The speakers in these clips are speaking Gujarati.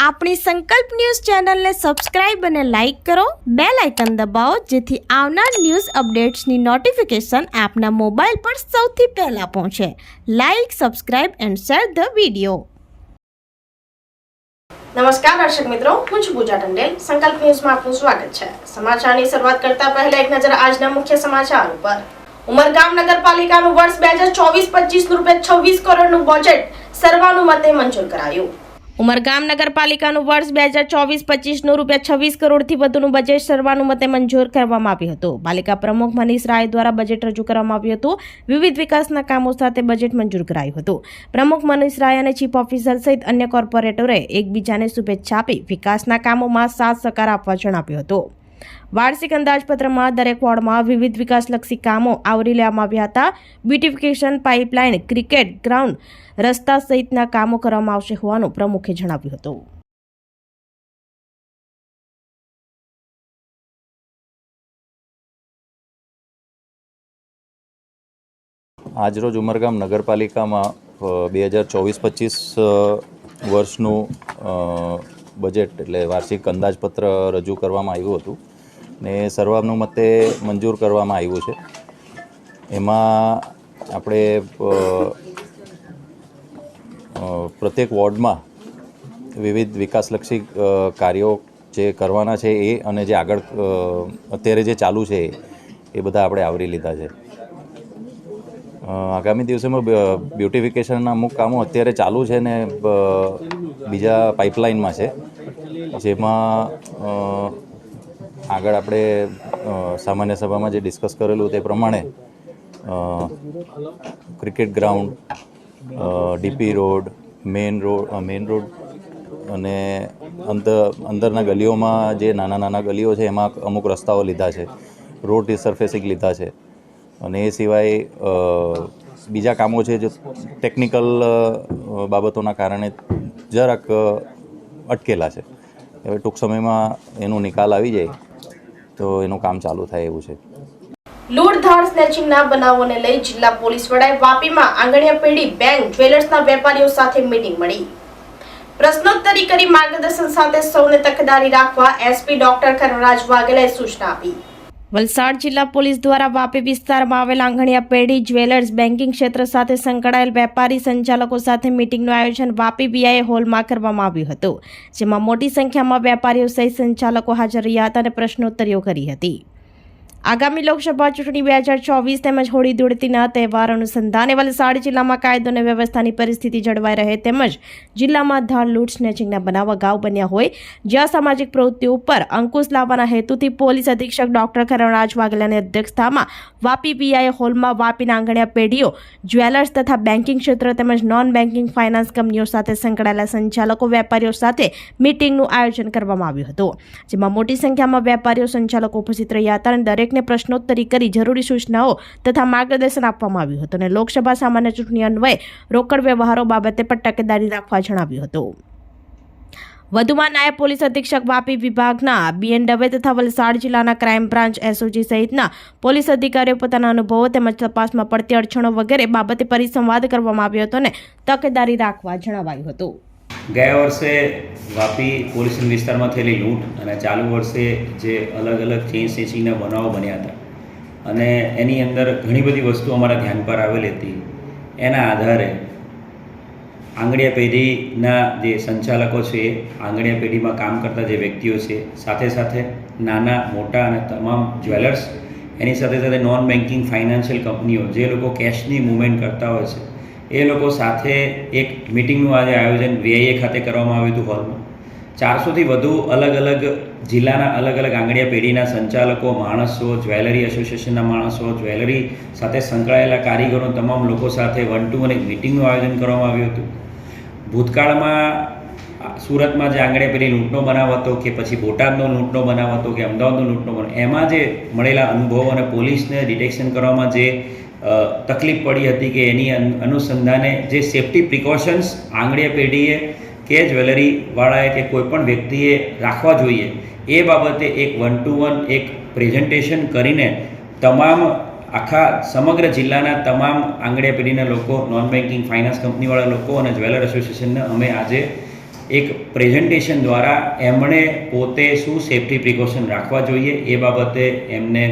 આપણી સંકલ્પ ન્યૂઝ ચેનલને સબસ્ક્રાઇબ અને લાઇક કરો, બેલ આઇકન દબાવો જેથી આવનાર ન્યૂઝ અપડેટ્સની નોટિફિકેશન આપના મોબાઈલ પર સૌથી પહેલા પહોંચે. Like, subscribe and share the video. નમસ્કાર દર્શક મિત્રો, હું છું પૂજા ટંડેલ. સંકલ્પ ન્યૂઝમાં આપનું સ્વાગત છે. સમાચારની શરૂઆત કરતા પહેલા એક નજર આજના મુખ્ય સમાચાર ઉપર. ઉમરગામ નગરપાલિકાનું વર્ષ 2024-25 રૂપિયા 26 કરોડનું બજેટ સર્વાનુમતે મંજૂર કરાયું. ઉમરગામ નગરપાલિકાનું વર્ષ 2024-25નું રૂપિયા 26 કરોડથી વધુનું બજેટ સર્વાનુમતે મંજૂર કરવામાં આવ્યું હતું. પાલિકા પ્રમુખ મનીષ રાય દ્વારા બજેટ રજૂ કરવામાં આવ્યું હતું. વિવિધ વિકાસના કામો સાથે બજેટ મંજૂર કરાયું હતું. પ્રમુખ મનીષ રાય અને ચીફ ઓફિસર સહિત અન્ય કોર્પોરેટરોએ એકબીજાને શુભેચ્છા આપી વિકાસના કામોમાં સાથ સહકાર આપવા જણાવ્યું હતું. વાર્ષિક અંદાજપત્રમાં દરેક વોર્ડમાં વિવિધ વિકાસલક્ષી કામો આવરી લેવામાં આવ્યા હતા. બ્યુટિફિકેશન, પાઇપલાઇન, ક્રિકેટ ગ્રાઉન્ડ, રસ્તા સહિતના કામો કરવામાં આવશે હોવાનું પ્રમુખે જણાવ્યું હતું. આજરોજ ઉમરગામ નગરપાલિકામાં 2024-25 વર્ષનું બજેટ એટલે વાર્ષિક અંદાજપત્ર રજૂ કરવામાં આવ્યું હતું ને સર્વાનુમતે મંજૂર કરવામાં આવ્યું છે. એમાં આપણે પ્રત્યેક વોર્ડમાં વિવિધ વિકાસલક્ષી કાર્યો જે કરવાના છે એ અને જે આગળ અત્યારે જે ચાલુ છે એ બધા આપણે આવરી લીધા છે. આગામી દિવસોમાં બ્યુટિફિકેશનના અમુક કામો અત્યારે ચાલુ છે ને બીજા પાઇપલાઇનમાં છે, જેમાં આગળ આપણે સામાન્ય સભામાં જે ડિસ્કસ કરેલું તે પ્રમાણે cricket ground, DP road, main road અને અંદરના ગલીઓમાં જે નાના ગલીઓ છે એમાં અમુક રસ્તાઓ લીધા છે, રોડ રિસર્ફેસિંગ લીધા છે અને એ સિવાય બીજા કામો છે જે ટેકનિકલ બાબતોના કારણે જરાક અટકેલા છે. હવે ટૂંક સમયમાં એનો નિકાલ આવી જાય તો એનું કામ ચાલુ થાય એવું છે. લૂંટધાડ સ્નેચિંગના બનાવોને લઈ જિલ્લા પોલીસ વડાએ વાપીમાં આંગણિયા પેઢી, બેંક, જ્વેલર્સના વેપારીઓ સાથે મીટિંગ મળી. પ્રશ્નોત્તરી કરી માર્ગદર્શન સાથે સૌને તકેદારી રાખવા એસપી ડોક્ટર કરણરાજ વાઘેલાએ સૂચના આપી. વલસાડ જિલ્લા પોલીસ દ્વારા વાપી વિસ્તારમાં આવેલ આંગણિયા પેઢી, જ્વેલર્સ, બેન્કિંગ ક્ષેત્ર સાથે સંકળાયેલ વેપારી સંચાલકો સાથે મીટિંગનું આયોજન વાપી VIA હોલમાં કરવામાં આવ્યું હતું, જેમાં મોટી સંખ્યામાં વેપારીઓ સહિત સંચાલકો હાજર રહ્યા હતા અને પ્રશ્નોત્તરીઓ કરી હતી. આગામી લોકસભા ચૂંટણી 2024 તેમજ હોળી ધૂળેટીના તહેવાર અનુસંધાને વલસાડ જિલ્લામાં કાયદો અને વ્યવસ્થાની પરિસ્થિતિ જળવાઈ રહે તેમજ જિલ્લામાં ધાડ લૂંટ સ્નેચિંગના બનાવ અગાઉ બન્યા હોય જ્યાં સામાજિક પ્રવૃત્તિઓ પર અંકુશ લાવવાના હેતુથી પોલીસ અધિક્ષક ડોક્ટર કરણરાજ વાઘેલાની અધ્યક્ષતામાં વાપી VIA હોલમાં વાપીના આંગણિયા પેઢીઓ, જ્વેલર્સ તથા બેન્કિંગ ક્ષેત્ર તેમજ નોન બેન્કિંગ ફાઇનાન્સ કંપનીઓ સાથે સંકળાયેલા સંચાલકો, વેપારીઓ સાથે મીટિંગનું આયોજન કરવામાં આવ્યું હતું, જેમાં મોટી સંખ્યામાં વેપારીઓ, સંચાલકો ઉપસ્થિત રહ્યા હતા અને દરેકને પ્રશ્નોત્તરી કરી જરૂરી સૂચનાઓ તથા માર્ગદર્શન આપવામાં આવ્યું હતું અને લોકસભા સામાન્ય ચૂંટણી અન્વયે રોકડ વ્યવહારો બાબતે પણ તકેદારી રાખવા જણાવ્યું હતું. વધુમાં નાયબ પોલીસ અધિક્ષક વાપી વિભાગના BN દવે તથા વલસાડ જિલ્લાના ક્રાઇમ બ્રાન્ચ SOG સહિતના પોલીસ અધિકારીઓ પોતાના અનુભવો તેમજ તપાસમાં પડતી અડચણો વગેરે બાબતે પરિસંવાદ કરવામાં આવ્યો હતો અને તકેદારી રાખવા જણાવાયું હતું. ગયા વર્ષે વાપી પોલીસ વિસ્તારમાં થયેલી લૂંટ અને ચાલુ વર્ષે જે અલગ ચેઇન સ્નેચિંગના બનાવો બન્યા હતા અને એની અંદર ઘણી બધી વસ્તુ અમારા ધ્યાન પર આવેલી હતી. એના આધારે આંગણિયા પેઢીના જે સંચાલકો છે, આંગણિયા પેઢીમાં કામ કરતા જે વ્યક્તિઓ છે, સાથે નાના મોટા અને તમામ જ્વેલર્સ, એની સાથે નોન બેન્કિંગ ફાઇનાન્શિયલ કંપનીઓ જે લોકો કેશની મૂવમેન્ટ કરતા હોય છે એ લોકો સાથે એક મિટિંગનું આજે આયોજન VIA ખાતે કરવામાં આવ્યું હતું હોલમાં. 400થી વધુ અલગ જિલ્લાના અલગ આંગણિયા પેઢીના સંચાલકો, માણસો, જ્વેલરી એસોસિએશનના માણસો, જ્વેલરી સાથે સંકળાયેલા કારીગરો, તમામ લોકો સાથે 1-to-1 એક મિટિંગનું આયોજન કરવામાં આવ્યું હતું. ભૂતકાળમાં સુરતમાં જે આંગણિયા પેઢી લૂંટનો બનાવ હતો કે પછી બોટાદનો લૂંટનો બનાવ હતો કે અમદાવાદનો લૂંટનો બનાવ, એમાં જે મળેલા અનુભવો અને પોલીસને ડિટેક્શન કરવામાં જે તકલીફ પડી હતી કે એની અનુસંધાને જે સેફ્ટી પ્રિકોશન્સ આંગણિયા પેઢીએ કે જ્વેલરીવાળાએ કે કોઈપણ વ્યક્તિએ રાખવા જોઈએ એ બાબતે એક 1-to-1 એક પ્રેઝન્ટેશન કરીને તમામ આખા સમગ્ર જિલ્લાના તમામ આંગણિયા પેઢીના લોકો, નોન બેન્કિંગ ફાઇનાન્સ કંપનીવાળા લોકો અને જ્વેલર એસોસિએશનને અમે આજે એક પ્રેઝન્ટેશન દ્વારા એમણે પોતે શું સેફ્ટી પ્રિકોશન રાખવા જોઈએ એ બાબતે એમને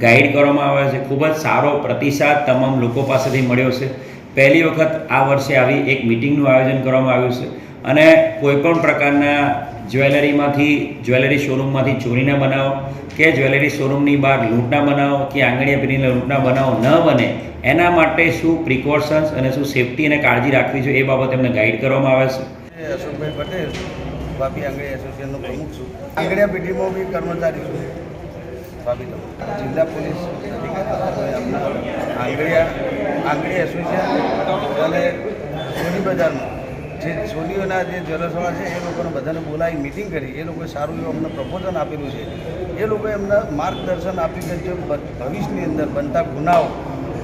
ગાઈડ કરવામાં આવે છે. ખૂબ જ સારો પ્રતિસાદ તમામ લોકો પાસેથી મળ્યો છે. પહેલી વખત આ વર્ષે આવી એક મિટિંગનું આયોજન કરવામાં આવ્યું છે અને કોઈપણ પ્રકારના જ્વેલરી શોરૂમમાંથી ચોરીના બનાવો કે જ્વેલરી શોરૂમની બહાર લૂંટના બનાવો કે આંગળીયા પેઢીના લૂંટના બનાવો ન બને એના માટે શું પ્રિકોશન્સ અને શું સેફ્ટી અને કાળજી રાખવી જોઈએ એ બાબતે એમને ગાઈડ કરવામાં આવે છે. અશોકભાઈ પટેલ, વાપી આંગળી એસોસિએશનનો પ્રમુખ છું. આંગળીયા પેઢીમાં બી કર્મચારી છું. વાપી જિલ્લા પોલીસ અધિકારી આંગળી એસોસિએશન અને સોની બજારમાં જે સોનીઓના જે જ્વેલર્સવાળા છે એ લોકોને બધાને બોલાવી મિટિંગ કરી. એ લોકોએ સારું એવું અમને પ્રપોઝલ આપેલું છે. એ લોકોએ અમને માર્ગદર્શન આપ્યું કે જે ભવિષ્યની અંદર બનતા ગુનાઓ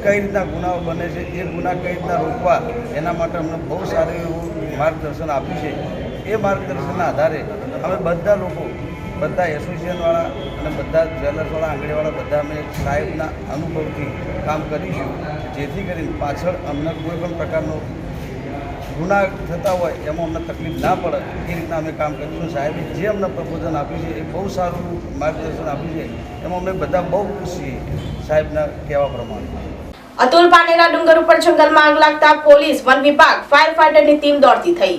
કઈ રીતના ગુનાઓ બને છે, એ ગુના કઈ રીતના રોકવા, એના માટે અમને બહુ સારું એવું માર્ગદર્શન આપ્યું છે. એ માર્ગદર્શનના આધારે અમે બધા લોકો, બધા એસોસિએશનવાળા અને બધા જ્વેલર્સવાળા, આંગળીવાળા બધા અમે સાહેબના અનુભવથી કામ કરીશું, જેથી કરીને પાછળ અમને કોઈ પણ પ્રકારનો ગુના થતા હોય એમાં અમને તકલીફ ના પડે એ રીતના અમે કામ કરીશું. સાહેબે જે અમને પ્રપોઝલ આપ્યું છે એ બહુ સારું માર્ગદર્શન આપ્યું છે. એમાં અમે બધા બહુ ખુશ છીએ સાહેબના કહેવા પ્રમાણે. અતુલ પાનેરા ડુંગર ઉપર જંગલમાં આગ લાગતા પોલીસ, વન વિભાગ, ફાયર ફાઈટરની ટીમ દોડતી થઈ.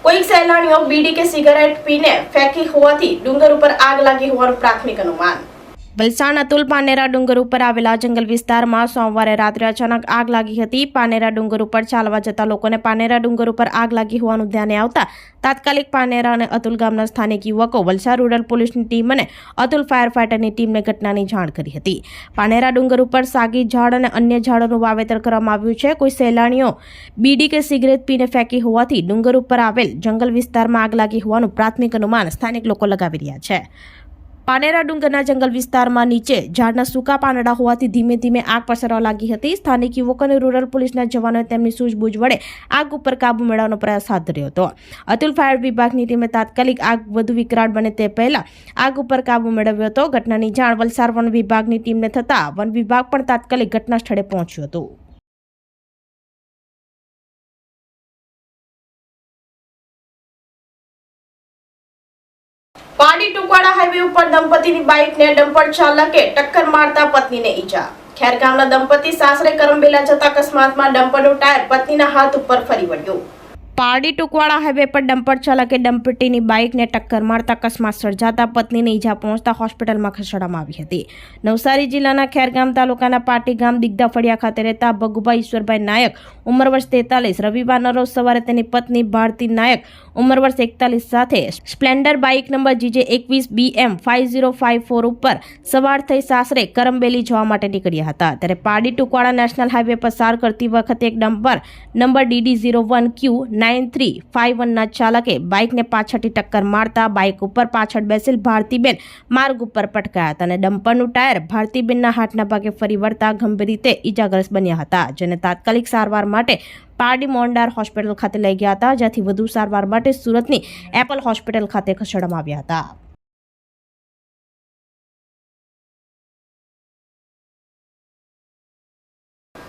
કોઈક સહેલાણીઓ બીડી કે સિગારેટ પીને ફેંકી હોવાથી ડુંગર ઉપર આગ લાગી હોવાનું પ્રાથમિક અનુમાન. વલસાડ અતુલ પાનેરા ડુંગર ઉપર આવેલા જંગલ વિસ્તારમાં સોમવારે રાત્રે અચાનક આગ લાગી હતી. પાનેરા ડુંગર ઉપર ચાલવા જતા લોકોને પાનેરા ડુંગર ઉપર આગ લાગી હોવાનું ધ્યાને આવતા તાત્કાલિક પાનેરા અને અતુલ ગામના સ્થાનિક યુવકો વલસાડ રૂરલ પોલીસની ટીમ અને અતુલ ફાયર ફાઈટરની ટીમને ઘટનાની જાણ કરી હતી. પાનેરા ડુંગર ઉપર સાગી ઝાડ અને અન્ય ઝાડોનું વાવેતર કરવામાં આવ્યું છે. કોઈ સહેલાણીઓ બીડી કે સિગરેટ પીને ફેંકી હોવાથી ડુંગર ઉપર આવેલ જંગલ વિસ્તારમાં આગ લાગી હોવાનું પ્રાથમિક અનુમાન સ્થાનિક લોકો લગાવી રહ્યા છે. પાનેરા ડુંગરના જંગલ વિસ્તારમાં નીચે ઝાડના સૂકા પાંદડા હોવાથી ધીમે ધીમે આગ પસરવા લાગી હતી. સ્થાનિક યુવકો અને રૂરલ પોલીસના જવાનોએ તેમની સૂઝબૂઝ વડે આગ ઉપર કાબુ મેળવવાનો પ્રયાસ હાથ ધર્યો હતો. અતુલ ફાયર વિભાગની ટીમે તાત્કાલિક આગ વધુ વિકરાળ બને તે પહેલા આગ ઉપર કાબુ મેળવ્યો હતો. ઘટનાની જાણ વલસાડ વન વિભાગની ટીમને થતાં વન વિભાગ પણ તાત્કાલિક ઘટના સ્થળે પહોંચ્યું હતું. પાડી ટુકવાડા હાઈવે ઉપર દંપતીની બાઇકને ડમ્પર ચાલકે ટક્કર મારતા પત્નીને ઈજા. ખેરગામના દંપતી સાસરે કરંબેલા જતા અકસ્માતમાં ડમ્પરનું ટાયર પત્નીના હાથ ઉપર ફરી વળ્યું. પારડી ટુકવાડા હાઈવે પર ડમ્પર ચાલકે ડમ્પટીની બાઇકને ટક્કર મારતા અકસ્માત સર્જાતા પત્નીને ઈજા પહોંચતા હોસ્પિટલમાં ખસેડવામાં આવી હતી. નવસારી જિલ્લાના ખેરગામ તાલુકાના પાટી ગામ દિગદા ફળિયા ખાતે રહેતા ભગુભાઈ ઈશ્વરભાઈ નાયક, ઉંમર વર્ષ 43, રવિવારના રોજ સવારે તેની પત્ની ભારતી નાયક, ઉંમર વર્ષ 41 સાથે સ્પ્લેન્ડર બાઇક નંબર GJ21BM 5054 ઉપર સવાર થઈ સાસરે કરંબેલી જવા માટે નીકળ્યા હતા. ત્યારે પારડી ટુકવાડા નેશનલ હાઈવે પસાર કરતી વખતે એક ડમ્પર નંબર DD01Q9351 ના ચાલકે બાઇકને પાછળથી ટક્કર મારતા બાઇક ઉપર પાછળ બેસેલ ભારતીબેન માર્ગ ઉપર પટકાયા હતા અને ડમ્પરનું ટાયર ભારતીબેનના હાથના ભાગે ફરી વળતા ગંભીર રીતે ઈજાગ્રસ્ત બન્યા હતા, જેને તાત્કાલિક સારવાર માટે પારડી મોંડાર હોસ્પિટલ ખાતે લઈ ગયા હતા, જ્યાંથી વધુ સારવાર માટે સુરતની એપલ હોસ્પિટલ ખાતે ખસેડવામાં આવ્યા હતા.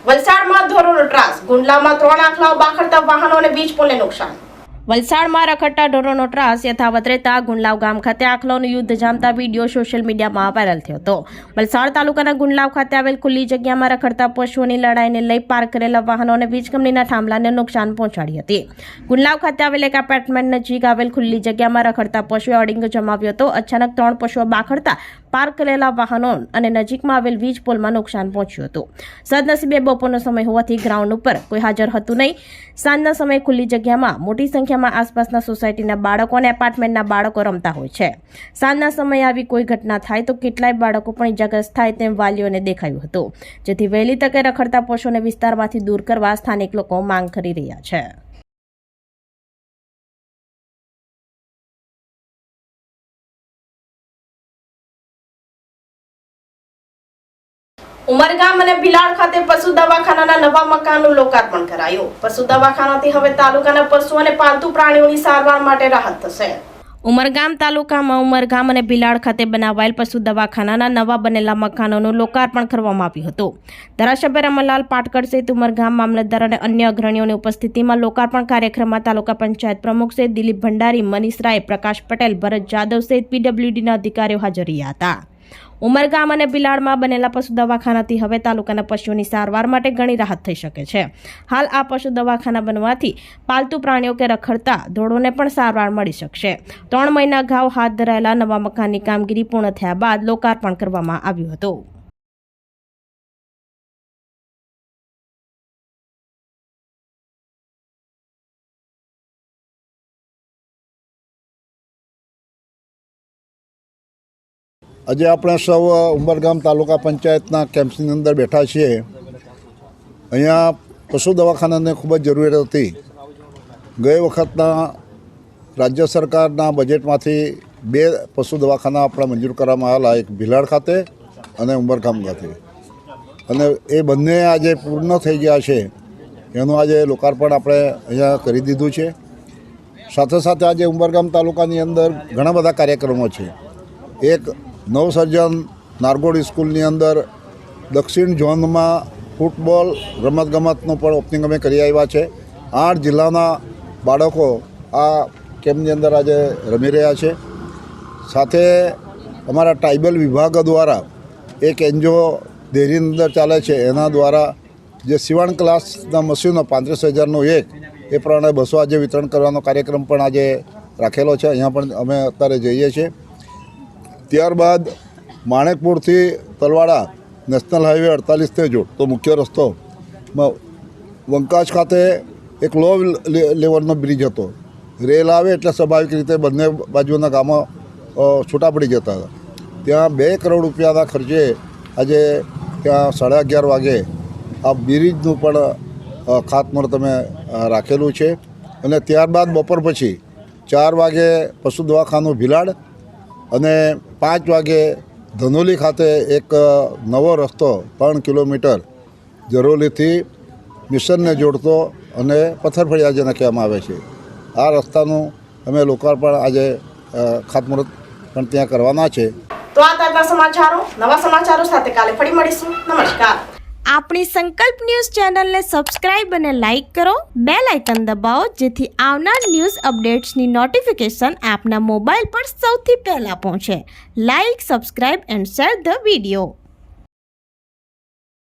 વલસાડમાં ઢોરોનો ત્રાસ, ગુંડલામાં 3 આખલાઓ બાખડતા વાહનો અને વીજ પોલને નુકસાન. વલસાડમાં રખડતા ઢોરોનો ત્રાસ યથાવત રહેતા ગુંડલાવ ગામ ખાતે આખલાઓનું યુદ્ધ જામતા વિડીયો સોશિયલ મીડિયામાં વાયરલ થયો હતો. વલસાડ તાલુકાના ગુંડલાવ ખાતે આવેલ ખુલ્લી જગ્યામાં રખડતા પશુઓની લડાઈને લઈ પાર્ક કરેલા વાહનો અને વીજ કંપનીના થાંભલાને નુકસાન પહોંચાડી હતી. ગુંડલાવ ખાતે આવેલ એક એપાર્ટમેન્ટ નજીક આવેલ ખુલ્લી જગ્યામાં રખડતા પશુએ અડિંગ જમાવ્યો હતો. અચાનક 3 પશુઓ બાખડતા પાર્ક કરેલા વાહનો અને નજીકમાં આવેલ વીજ પોલમાં નુકસાન પહોંચ્યું હતું. સદનસીબે બપોરનો સમય હોવાથી ગ્રાઉન્ડ ઉપર કોઈ હાજર હતું નહીં. સાંજના સમયે ખુલ્લી જગ્યામાં મોટી સંખ્યામાં આસપાસના સોસાયટીના બાળકો અને એપાર્ટમેન્ટના બાળકો રમતા હોય છે. સાંજના સમયે આવી કોઈ ઘટના થાય તો કેટલાય બાળકો પણ ઇજાગ્રસ્ત થાય તેમ વાલીઓને દેખાયું હતું, જેથી વહેલી તકે રખડતા પશુઓને વિસ્તારમાંથી દૂર કરવા સ્થાનિક લોકો માંગ કરી રહ્યા છે. ઉમરગામ અને ભિલાડ ખાતે પશુ દવાખાનાના નવા મકાનનું લોકાર્પણ કરાયું. પશુ દવાખાનાથી હવે તાલુકાના પશુ અને પાલતુ પ્રાણીઓની સારવાર માટે રાહત થશે. ઉમરગામ તાલુકામાં ઉમરગામ અને ભીલાડ ખાતે બનાવાયેલ પશુ દવાખાનાના નવા બનેલા મકાનોનું લોકાર્પણ કરવામાં આવ્યું હતું. ધારાસભ્ય રમણલાલ પાટકર સહિત ઉમરગામ મામલતદાર અને અન્ય અગ્રણીઓની ઉપસ્થિતિમાં લોકાર્પણ કાર્યક્રમમાં તાલુકા પંચાયત પ્રમુખ સહિત દિલીપ ભંડારી, મનીષ રાય, પ્રકાશ પટેલ, ભરત જાદવ સહિત પીડબ્લ્યુડીના અધિકારીઓ હાજર રહ્યા હતા. ઉમરગામ અને ભીલાડમાં બનેલા પશુ દવાખાનાથી હવે તાલુકાના પશુઓની સારવાર માટે ઘણી રાહત થઈ શકે છે. હાલ આ પશુ દવાખાના બનવાથી પાલતુ પ્રાણીઓ કે રખડતા ઢોરોને પણ સારવાર મળી શકશે. 3 મહિના અગાઉ હાથ ધરાયેલા નવા મકાનની કામગીરી પૂર્ણ થયા બાદ લોકાર્પણ કરવામાં આવ્યું હતું. આજે આપણે સૌ ઉમરગામ તાલુકા પંચાયતના કેમ્પસની અંદર બેઠા છીએ. અહીંયા પશુ દવાખાનાની ખૂબ જ જરૂરિયાત હતી. ગઈ વખતના રાજ્ય સરકારના બજેટમાંથી 2 પશુ દવાખાના આપણે મંજૂર કરવામાં આવેલા, એક ભીલાડ ખાતે અને ઉમરગામ ખાતે, અને એ બંને આજે પૂર્ણ થઈ ગયા છે. એનું આજે લોકાર્પણ આપણે અહીંયા કરી દીધું છે. સાથે સાથે આજે ઉમરગામ તાલુકાની અંદર ઘણા બધા કાર્યક્રમો છે. એક નવસર્જન નારગોડ સ્કૂલની અંદર દક્ષિણ ઝોનમાં ફૂટબોલ રમતગમતનું પણ ઓપનિંગ અમે કરી આવ્યા છે. 8 જિલ્લાના બાળકો આ કેમ્પની અંદર આજે રમી રહ્યા છે. સાથે અમારા ટ્રાઇબલ વિભાગ દ્વારા એક એનજીઓ ડેરીની અંદર ચાલે છે, એના દ્વારા જે સીવણ ક્લાસના મશીનો 35,000નો એક, એ પ્રમાણે 200 આજે વિતરણ કરવાનો કાર્યક્રમ પણ આજે રાખેલો છે. અહીંયા પણ અમે અત્યારે જઈએ છીએ. ત્યારબાદ માણેકપુરથી તલવાડા નેશનલ હાઈવે 48 જોડતો મુખ્ય રસ્તો વંકાજ ખાતે એક લો લેવલનો બ્રિજ હતો. રેલ આવે એટલે સ્વાભાવિક રીતે બંને બાજુના ગામો છૂટા પડી જતા હતા. ત્યાં 2 કરોડ રૂપિયાના ખર્ચે આજે ત્યાં 11:30 વાગે આ બ્રિજનું પણ ખાતમુહૂર્ત અમે રાખેલું છે. અને ત્યારબાદ બપોર પછી 4 વાગે પશુ દવાખાનું ભીલાડ અને 5 વાગે ધનોલી ખાતે એક નવો રસ્તો 3 કિલોમીટર જરોલીથી મિશનને જોડતો અને પથ્થરફળિયા જેને કહેવામાં આવે છે, આ રસ્તાનું અમે લોકાર્પણ આજે ખાતમુહૂર્ત પણ ત્યાં કરવાના છે. તો આ તાજા સમાચારો, નવા સમાચારો સાથે કાલે ફરી મળીશું. નમસ્કાર. આપણી સંકલ્પ ન્યૂઝ ચેનલને સબસ્ક્રાઇબ અને લાઇક કરો, બેલ આઇકન દબાવો જેથી આવનાર ન્યૂઝ અપડેટ્સની નોટિફિકેશન આપના મોબાઈલ પર સૌથી પહેલા પહોંચે. Like, subscribe and share the video.